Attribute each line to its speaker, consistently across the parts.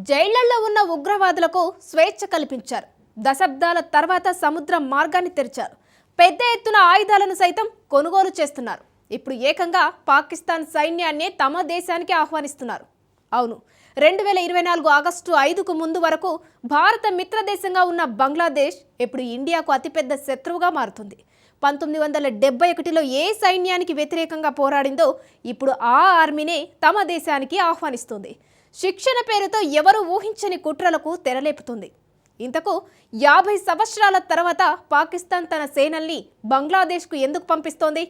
Speaker 1: జైళ్లలో ఉన్న ఉగ్రవాదులకు స్వేచ్ఛ కల్పించారు. దశాబ్దాల తర్వాత సముద్ర మార్గాన్ని తెరిచారు. పెద్ద ఎత్తున ఆయుధాలను సైతం కొనుగోలు చేస్తున్నారు. ఇప్పుడు ఏకంగా పాకిస్తాన్ సైన్యాన్ని తమ దేశానికి ఆహ్వానిస్తున్నారు. అవును, 2024 ఆగస్టు 5కు ముందు వరకు భారత మిత్రదేశంగా ఉన్న బంగ్లాదేశ్ ఇప్పుడు ఇండియాకు అతిపెద్ద శత్రువుగా మారుతుంది. 1971లో ఏ సైన్యానికి వ్యతిరేకంగా పోరాడిందో ఇప్పుడు ఆ ఆర్మీనే తమ దేశానికి ఆహ్వానిస్తుంది. శిక్షణ పేరుతో ఎవరు ఊహించని కుట్రలకు తెరలేపుతుంది. ఇంతకు 50 సంవత్సరాల తర్వాత పాకిస్తాన్ తన సేనల్ని బంగ్లాదేశ్కు ఎందుకు పంపిస్తోంది?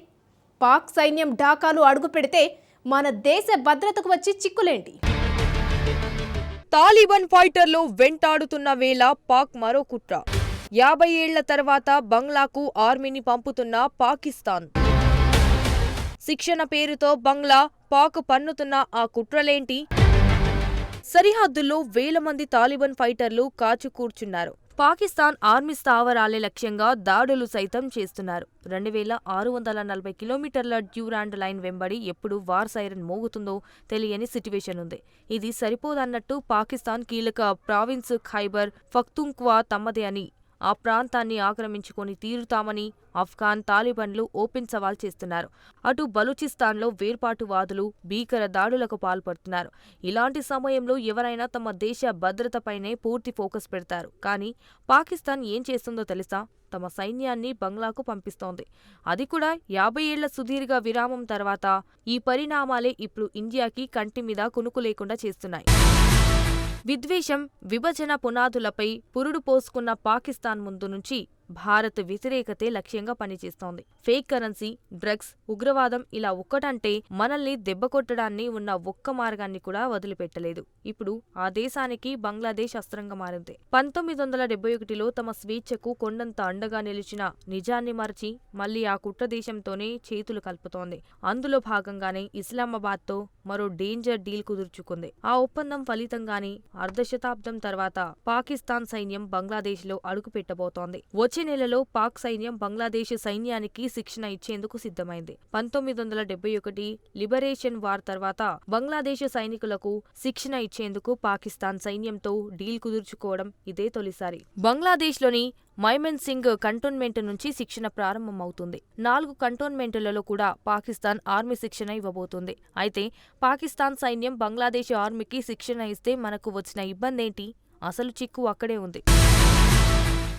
Speaker 1: పాక్ సైన్యం ఢాకాలు అడుగు పెడితే మన దేశ భద్రతకు వచ్చి చిక్కులేంటి?
Speaker 2: తాలిబాన్ ఫైటర్లు వెంటాడుతున్న వేళ పాక్ మరో కుట్ర. 50 ఏళ్ల తర్వాత బంగ్లాకు ఆర్మీని పంపుతున్న పాకిస్తాన్. శిక్షణ పేరుతో బంగ్లా పాక్ పన్నుతున్న ఆ కుట్రలేంటి? సరిహద్దుల్లో వేల మంది తాలిబాన్ ఫైటర్లు కాచు కూర్చున్నారు. పాకిస్తాన్ ఆర్మీ స్థావరాలే లక్ష్యంగా దాడులు సైతం చేస్తున్నారు. 2640 కిలోమీటర్ల డ్యూరాండ్ లైన్ వెంబడి ఎప్పుడు వార్ సైరన్ మోగుతుందో తెలియని సిట్యువేషన్ ఉంది. ఇది సరిపోదన్నట్టు పాకిస్తాన్ కీలక ప్రావిన్స్ ఖైబర్ పఖ్తూన్ఖ్వా తమదే అని, ఆ ప్రాంతాన్ని ఆక్రమించుకొని తీరుతామని అఫ్ఘాన్ తాలిబాన్లు ఓపెన్ సవాల్ చేస్తున్నారు. అటు బలూచిస్తాన్లో వేర్పాటువాదులు భీకర దాడులకు పాల్పడుతున్నారు. ఇలాంటి సమయంలో ఎవరైనా తమ దేశ భద్రతపైనే పూర్తి ఫోకస్ పెడతారు. కానీ పాకిస్తాన్ ఏం చేస్తుందో తెలుసా? తమ సైన్యాన్ని బంగ్లాకు పంపిస్తోంది. అది కూడా 50 ఏళ్ల సుదీర్ఘ విరామం తర్వాత. ఈ పరిణామాలే ఇప్పుడు ఇండియాకి కంటి మీద కునుకు లేకుండా చేస్తున్నాయి. విద్వేషం, విభజన పునాదులపై పురుడు పోసుకున్న పాకిస్తాన్ ముందు నుంచి భారత్ వ్యతిరేకతే లక్ష్యంగా పనిచేస్తోంది. ఫేక్ కరెన్సీ, డ్రగ్స్, ఉగ్రవాదం ఇలా ఒక్కటంటే మనల్ని దెబ్బకొట్టడాన్ని ఉన్న ఒక్క మార్గాన్ని కూడా వదిలిపెట్టలేదు. ఇప్పుడు ఆ దేశానికి బంగ్లాదేశ్ అస్త్రంగా మారింది. 1971లో తమ స్వేచ్ఛకు కొండంత అండగా నిలిచిన నిజాన్ని మరచి మళ్లీ ఆ కుట్ర దేశంతోనే చేతులు కలుపుతోంది. అందులో భాగంగానే ఇస్లామాబాద్తో మరో డేంజర్ డీల్ కుదుర్చుకుంది. ఆ ఒప్పందం ఫలితంగానే అర్ధశతాబ్దం తర్వాత పాకిస్తాన్ సైన్యం బంగ్లాదేశ్లో అడుగుపెట్టబోతోంది. వచ్చే నెలలో పాక్ సైన్యం బంగ్లాదేశ్ సైన్యానికి శిక్షణ ఇచ్చేందుకు సిద్ధమైంది. 1971 లిబరేషన్ వార్ తర్వాత బంగ్లాదేశ్ సైనికులకు శిక్షణ ఇచ్చేందుకు పాకిస్తాన్ సైన్యంతో డీల్ కుదుర్చుకోవడం ఇదే తొలిసారి. బంగ్లాదేశ్లోని మైమెన్సింగ్ కంటోన్మెంట్ నుంచి శిక్షణ ప్రారంభమవుతుంది. 4 కంటోన్మెంటులలో కూడా పాకిస్తాన్ ఆర్మీ శిక్షణ ఇవ్వబోతుంది. అయితే పాకిస్తాన్ సైన్యం బంగ్లాదేశ్ ఆర్మీకి శిక్షణ ఇస్తే మనకు వచ్చిన ఇబ్బందేంటి? అసలు చిక్కు అక్కడే ఉంది.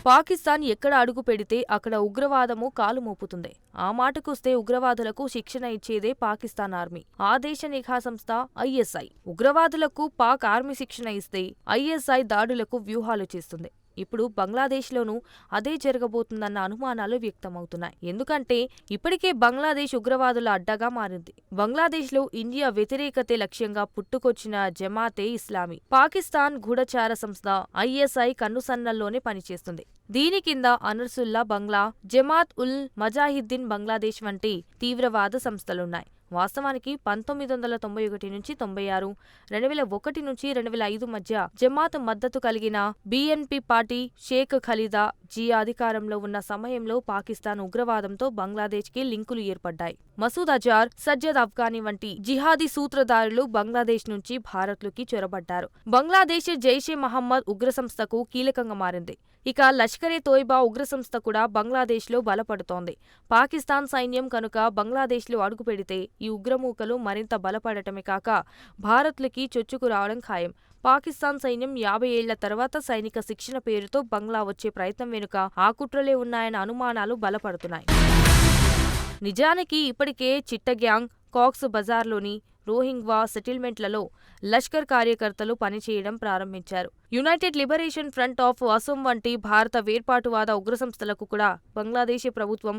Speaker 2: పాకిస్తాన్ ఎక్కడ అడుగు పెడితే అక్కడ ఉగ్రవాదము కాలు మోపుతుంది. ఆ మాటకొస్తే ఉగ్రవాదులకు శిక్షణ ఇచ్చేదే పాకిస్తాన్ ఆర్మీ. ఆ దేశ నిఘా సంస్థ ఐఎస్ఐ. ఉగ్రవాదులకు పాక్ ఆర్మీ శిక్షణ ఇస్తే ఐఎస్ఐ దాడులకు వ్యూహాలు చేస్తుంది. ఇప్పుడు బంగ్లాదేశ్లోనూ అదే జరగబోతుందన్న అనుమానాలు వ్యక్తమవుతున్నాయి. ఎందుకంటే ఇప్పటికే బంగ్లాదేశ్ ఉగ్రవాదుల అడ్డాగా మారింది. బంగ్లాదేశ్లో ఇండియా వ్యతిరేకతే లక్ష్యంగా పుట్టుకొచ్చిన జమాతే ఇస్లామీ, పాకిస్తాన్ గూఢచార సంస్థ ఐఎస్ఐ కన్నుసన్నల్లోనే పనిచేస్తుంది. దీని కింద అనర్సుల్లా బంగ్లా, జమాత్ ఉల్ ముజాహిద్దీన్ బంగ్లాదేశ్ వంటి తీవ్రవాద సంస్థలున్నాయి. వాస్తవానికి 1991 నుంచి 96, 2001 నుంచి 2005 మధ్య జమాత్ మద్దతు కలిగిన బిఎన్పి పార్టీ షేక్ ఖలీదా జియా అధికారంలో ఉన్న సమయంలో పాకిస్తాన్ ఉగ్రవాదంతో బంగ్లాదేశ్కి లింకులు ఏర్పడ్డాయి. మసూద్ అజార్, సజ్జద్ అఫ్ఘానీ వంటి జిహాదీ సూత్రధారులు బంగ్లాదేశ్ నుంచి భారత్లోకి చొరబడ్డారు. బంగ్లాదేశ్ జైషే మహమ్మద్ ఉగ్ర సంస్థకు కీలకంగా మారింది. ఇక లష్కరే తోయిబా ఉగ్రసంస్థ కూడా బంగ్లాదేశ్లో బలపడుతోంది. పాకిస్తాన్ సైన్యం కనుక బంగ్లాదేశ్లో అడుగుపెడితే ఈ ఉగ్రమూకలు మరింత బలపడటమే కాక భారత్లకి చొచ్చుకు రావడం ఖాయం. పాకిస్తాన్ సైన్యం 50 ఏళ్ల తర్వాత సైనిక శిక్షణ పేరుతో బంగ్లా వచ్చే ప్రయత్నం వెనుక ఆ కుట్రలే ఉన్నాయన్న అనుమానాలు బలపడుతున్నాయి. నిజానికి ఇప్పటికే చిట్టగ్యాంగ్, కాక్స్ బజార్లోని రోహింగ్వా సెటిల్మెంట్లలో లష్కర్ కార్యకర్తలు పనిచేయడం ప్రారంభించారు. United liberation front of Assam వంటి భారత వేర్పాటువాద ఉగ్రసంస్థలకు కూడా బంగ్లాదేశ్ ప్రభుత్వం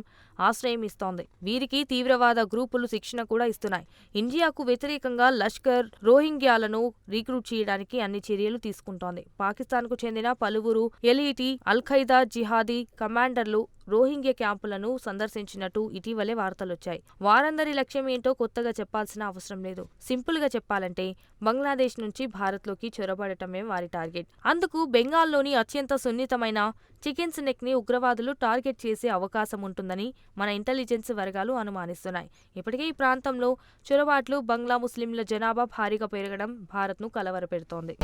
Speaker 2: ఆశ్రయం ఇస్తోంది. వీరికి తీవ్రవాద గ్రూపులు శిక్షణ కూడా ఇస్తున్నాయి. ఇండియాకు వ్యతిరేకంగా లష్కర్ రోహింగ్యాలను రిక్రూట్ చేయడానికి అన్ని చర్యలు తీసుకుంటోంది. పాకిస్తాన్కు చెందిన పలువురు ఎలీటీ, అల్ ఖైదా జిహాదీ కమాండర్లు రోహింగ్యా క్యాంపులను సందర్శించినట్టు ఇటీవలే వార్తలొచ్చాయి. వారందరి లక్ష్యం ఏంటో కొత్తగా చెప్పాల్సిన అవసరం లేదు. సింపుల్ గా చెప్పాలంటే బంగ్లాదేశ్ నుంచి భారత్లోకి చొరబడటమే వారి టార్గెట్. అందుకు బెంగాల్లోని అత్యంత సున్నితమైన చికెన్స్ నెక్ ని ఉగ్రవాదులు టార్గెట్ చేసే అవకాశం ఉంటుందని మన ఇంటెలిజెన్స్ వర్గాలు అనుమానిస్తున్నాయి. ఇప్పటికే ఈ ప్రాంతంలో చొరబాట్లు, బంగ్లా ముస్లింల జనాభా భారీగా పెరగడం భారత్ను కలవరపెడుతోంది.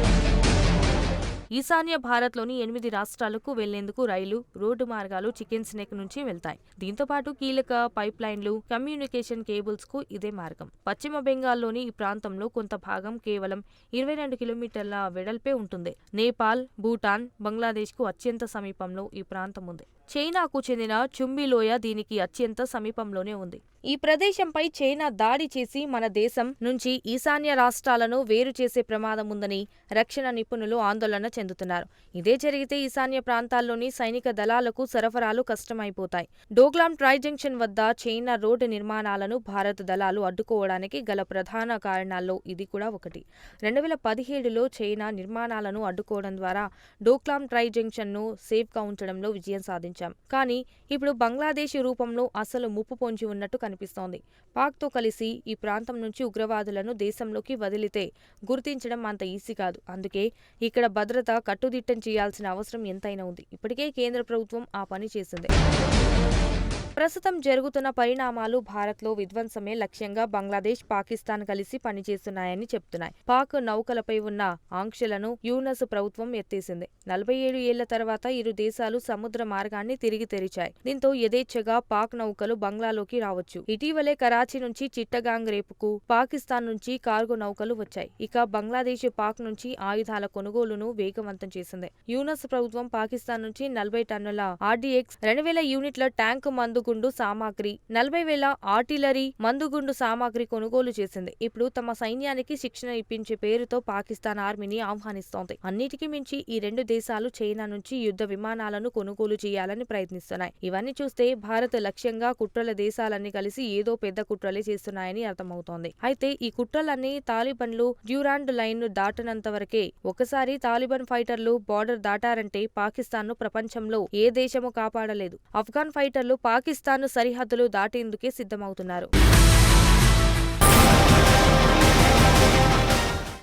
Speaker 2: ఈశాన్య భారత్లోని 8 రాష్ట్రాలకు వెళ్లేందుకు రైలు, రోడ్డు మార్గాలు చికెన్స్ నెక్ నుంచి వెళ్తాయి. దీంతో పాటు కీలక పైప్లైన్లు, కమ్యూనికేషన్ కేబుల్స్ కు ఇదే మార్గం. పశ్చిమ బెంగాల్లోని ఈ ప్రాంతంలో కొంత భాగం కేవలం 22 కిలోమీటర్ల వెడల్పే ఉంటుంది. నేపాల్, భూటాన్, బంగ్లాదేశ్ కు అత్యంత సమీపంలో ఈ ప్రాంతం ఉంది. చైనాకు చెందిన చుంబి లోయ దీనికి అత్యంత సమీపంలోనే ఉంది. ఈ ప్రదేశంపై చైనా దాడి చేసి మన దేశం నుంచి ఈశాన్య రాష్ట్రాలను వేరు చేసే ప్రమాదం ఉందని రక్షణ నిపుణులు ఆందోళన చెందుతున్నారు. ఇదే జరిగితే ఈశాన్య ప్రాంతాల్లోని సైనిక దళాలకు సరఫరాలు కష్టమైపోతాయి. డోక్లాం ట్రై జంక్షన్ వద్ద చైనా రోడ్డు నిర్మాణాలను భారత దళాలు అడ్డుకోవడానికి గల ప్రధాన కారణాల్లో ఇది కూడా ఒకటి. 2017లో చైనా నిర్మాణాలను అడ్డుకోవడం ద్వారా డోక్లాం ట్రై జంక్షన్ ను సేఫ్గా ఉంచడంలో విజయం సాధించారు. కానీ ఇప్పుడు బంగ్లాదేశ్ రూపంలో అసలు ముప్పు పొంచి ఉన్నట్టు కనిపిస్తోంది. పాక్తో కలిసి ఈ ప్రాంతం నుంచి ఉగ్రవాదులను దేశంలోకి వదిలితే గుర్తించడం అంత ఈజీ కాదు. అందుకే ఇక్కడ భద్రత కట్టుదిట్టం చేయాల్సిన అవసరం ఎంతైనా ఉంది. ఇప్పటికే కేంద్ర ప్రభుత్వం ఆ పని చేసింది. ప్రస్తుతం జరుగుతున్న పరిణామాలు భారత్లో విధ్వంసమే లక్ష్యంగా బంగ్లాదేశ్, పాకిస్తాన్ కలిసి పనిచేస్తున్నాయని చెప్తున్నాయి. పాక్ నౌకలపై ఉన్న ఆంక్షలను యూనస్ ప్రభుత్వం ఎత్తేసింది. 47 ఏళ్ల తర్వాత ఇరు దేశాలు సముద్ర మార్గాన్ని తిరిగి తెరిచాయి. దీంతో యథేచ్ఛగా పాక్ నౌకలు బంగ్లాలోకి రావచ్చు. ఇటీవలే కరాచీ నుంచి చిట్టగాంగ్ రేపుకు పాకిస్తాన్ నుంచి కార్గో నౌకలు వచ్చాయి. ఇక బంగ్లాదేశ్ పాక్ నుంచి ఆయుధాల కొనుగోలును వేగవంతం చేసింది. యూనస్ ప్రభుత్వం పాకిస్తాన్ నుంచి 40 టన్నుల RDX, 2000 యూనిట్ల ట్యాంకు మందుగుండు సామాగ్రి, 40,000 ఆర్టిలరీ మందుగుండు సామాగ్రి కొనుగోలు చేసింది. ఇప్పుడు తమ సైన్యానికి శిక్షణ ఇప్పించే పేరుతో పాకిస్తాన్ ఆర్మీని ఆహ్వానిస్తోంది. అన్నిటికీ మించి ఈ రెండు దేశాలు చైనా నుంచి యుద్ధ విమానాలను కొనుగోలు చేయాలని ప్రయత్నిస్తున్నాయి. ఇవన్నీ చూస్తే భారత్ లక్ష్యంగా కుట్రల దేశాలన్నీ కలిసి ఏదో పెద్ద కుట్రలే చేస్తున్నాయని అర్థమవుతోంది. అయితే ఈ కుట్రలన్నీ తాలిబన్లు డ్యూరాండ్ లైన్ దాటనంత వరకే. ఒకసారి తాలిబాన్ ఫైటర్లు బార్డర్ దాటారంటే పాకిస్తాన్ ను ప్రపంచంలో ఏ దేశము కాపాడలేదు. ఆఫ్ఘాన్ ఫైటర్లు పాకిస్తాన్ సరిహద్దులు దాటేందుకే సిద్ధమవుతున్నారు.